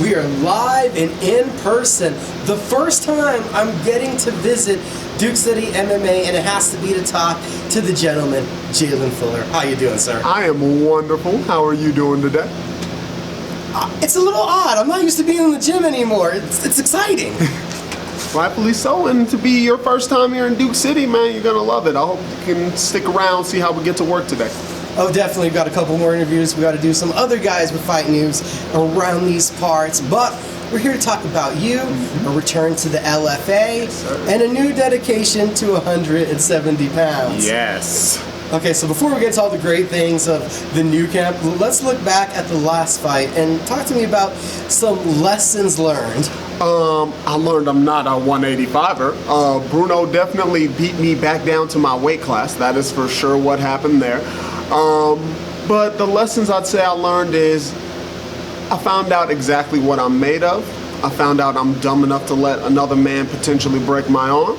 We are live and in person. The first time I'm getting to visit Duke City MMA, and it has to be to talk to the gentleman, Jalin Fuller. How you doing, sir? I am wonderful. How are you doing today? It's a little odd. I'm not used to being in the gym anymore. It's exciting. Rightfully so, and to be your first time here in Duke City, man, you're gonna love it. I hope you can stick around, see how we get to work today. Oh, definitely. We've got a couple more interviews. We got to do some other guys with fight news around these parts. But we're here to talk about you, a return to the LFA, and a new dedication to 170 pounds. Yes. Okay, so before we get to all the great things of the new camp, let's look back at the last fight and talk to me about some lessons learned. I learned I'm not a 185er. Bruno definitely beat me back down to my weight class. That is for sure what happened there. But the lessons I'd say I learned is I found out exactly what I'm made of. I found out I'm dumb enough to let another man potentially break my arm.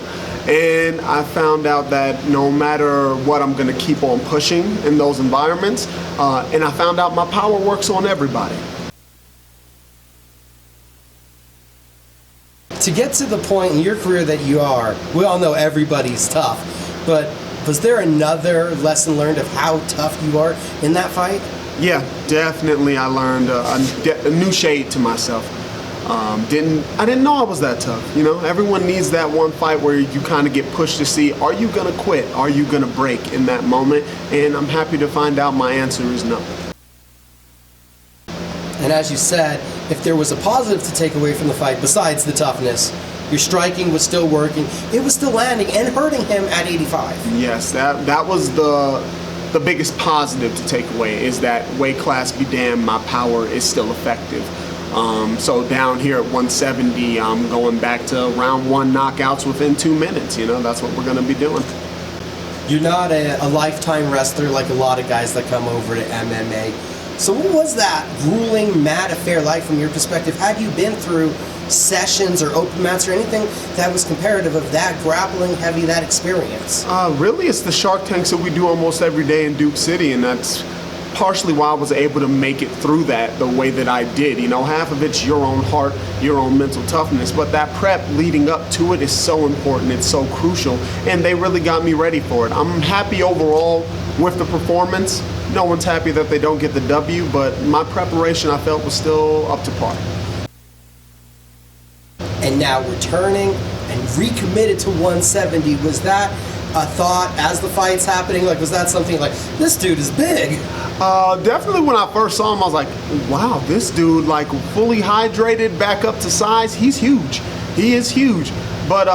And I found out that no matter what, I'm going to keep on pushing in those environments. And I found out my power works on everybody. To get to the point in your career that you are, we all know everybody's tough, but was there another lesson learned of how tough you are in that fight? Yeah, definitely. I learned a new shade to myself. I didn't know I was that tough. You know, everyone needs that one fight where you kind of get pushed to see, are you gonna quit? Are you gonna break in that moment? And I'm happy to find out my answer is no. And as you said, if there was a positive to take away from the fight besides the toughness, your striking was still working, it was still landing and hurting him at 85. Yes, that was the biggest positive to take away, is that weight class be damned, my power is still effective. So down here at 170, I'm going back to round one knockouts within 2 minutes. You know, that's what we're going to be doing. You're not a lifetime wrestler like a lot of guys that come over to MMA. So what was that grueling, mad affair like from your perspective? Had you been through sessions or open mats or anything that was comparative of that grappling heavy, that experience? Really, it's the Shark Tanks that we do almost every day in Duke City, and that's partially why I was able to make it through that the way that I did. You know, half of it's your own heart, your own mental toughness, but that prep leading up to it is so important, it's so crucial, and they really got me ready for it. I'm happy overall with the performance. No one's happy that they don't get the W, but my preparation, I felt, was still up to par. And now returning and recommitted to 170, was that a thought as the fight's happening? Like, was that something like, this dude is big? Definitely when I first saw him, I was like, wow, this dude, like, fully hydrated, back up to size, he's huge. He is huge. But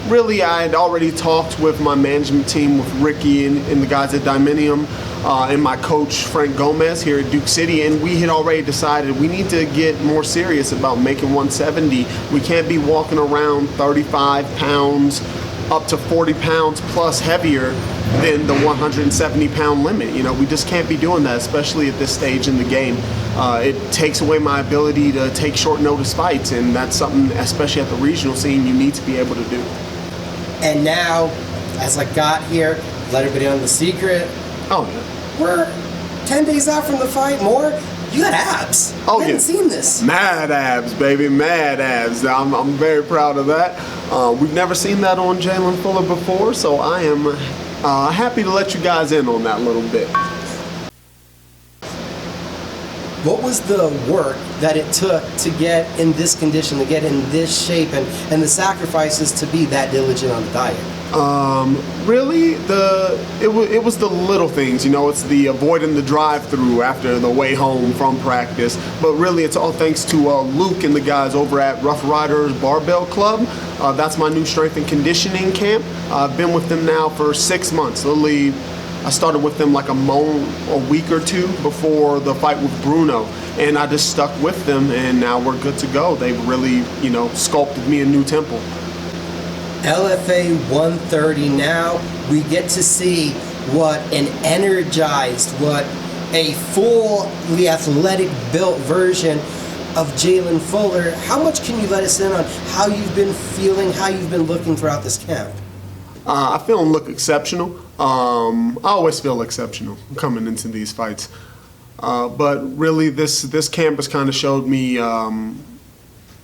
really, I had already talked with my management team, with Ricky and the guys at Diminium, and my coach, Frank Gomez, here at Duke City, and we had already decided we need to get more serious about making 170. We can't be walking around 35 pounds up to 40 pounds plus heavier than the 170-pound limit. You know, we just can't be doing that, especially at this stage in the game. It takes away my ability to take short notice fights, and that's something, especially at the regional scene, you need to be able to do. And now, as I got here, let everybody know the secret. Oh, yeah. We're 10 days out from the fight, more. You got abs. Oh, I haven't seen this. Mad abs, baby, mad abs. I'm very proud of that. We've never seen that on Jalin Fuller before, so I am happy to let you guys in on that little bit. What was the work that it took to get in this condition, to get in this shape, and the sacrifices to be that diligent on the diet? Really, it was the little things, you know. It's the avoiding the drive-through after the way home from practice. But really, it's all thanks to Luke and the guys over at Rough Riders Barbell Club. That's my new strength and conditioning camp. I've been with them now for 6 months. Literally, I started with them like a week or two before the fight with Bruno, and I just stuck with them, and now we're good to go. They've really, you know, sculpted me a new temple. LFA 130 now, we get to see what an energized, what a fully athletic built version of Jalin Fuller. How much can you let us in on how you've been feeling, how you've been looking throughout this camp? I feel and look exceptional. I always feel exceptional coming into these fights. But really, this camp has kind of showed me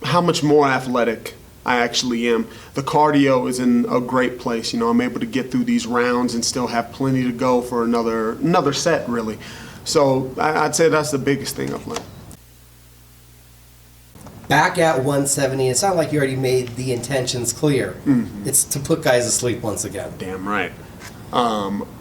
how much more athletic I actually am. The cardio is in a great place. You know, I'm able to get through these rounds and still have plenty to go for another set, really. So I'd say that's the biggest thing I've learned. Back at 170, it sounded like you already made the intentions clear. It's to put guys to sleep once again. Damn right.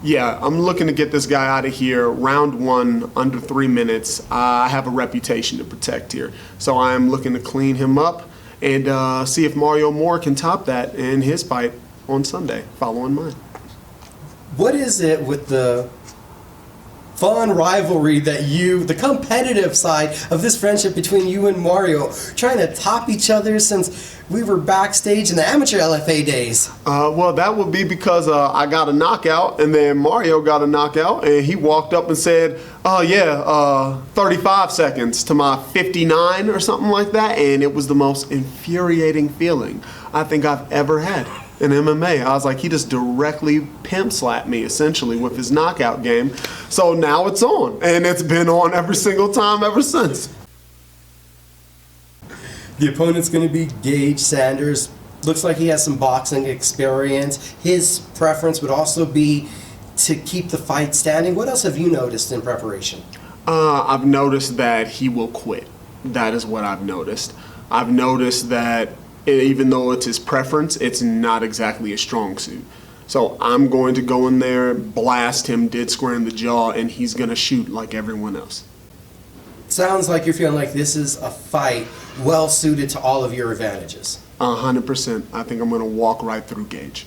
Yeah, I'm looking to get this guy out of here. Round 1, under 3 minutes. I have a reputation to protect here. So I'm looking to clean him up and see if Mario Moore can top that in his fight on Sunday, following mine. What is it with the fun rivalry that the competitive side of this friendship between you and Mario, trying to top each other since we were backstage in the amateur LFA days? Well, that would be because I got a knockout, and then Mario got a knockout, and he walked up and said, 35 seconds to my 59 or something like that, and it was the most infuriating feeling I think I've ever had in MMA. I was like, he just directly pimp slapped me essentially with his knockout game. So now it's on, and it's been on every single time ever since. The opponent's going to be Gage Saunders. Looks like he has some boxing experience. His preference would also be to keep the fight standing. What else have you noticed in preparation? I've noticed that he will quit. That is what I've noticed. I've noticed that even though it's his preference, it's not exactly a strong suit. So I'm going to go in there, blast him dead square in the jaw, and he's going to shoot like everyone else. Sounds like you're feeling like this is a fight well suited to all of your advantages. 100%. I think I'm going to walk right through Gage.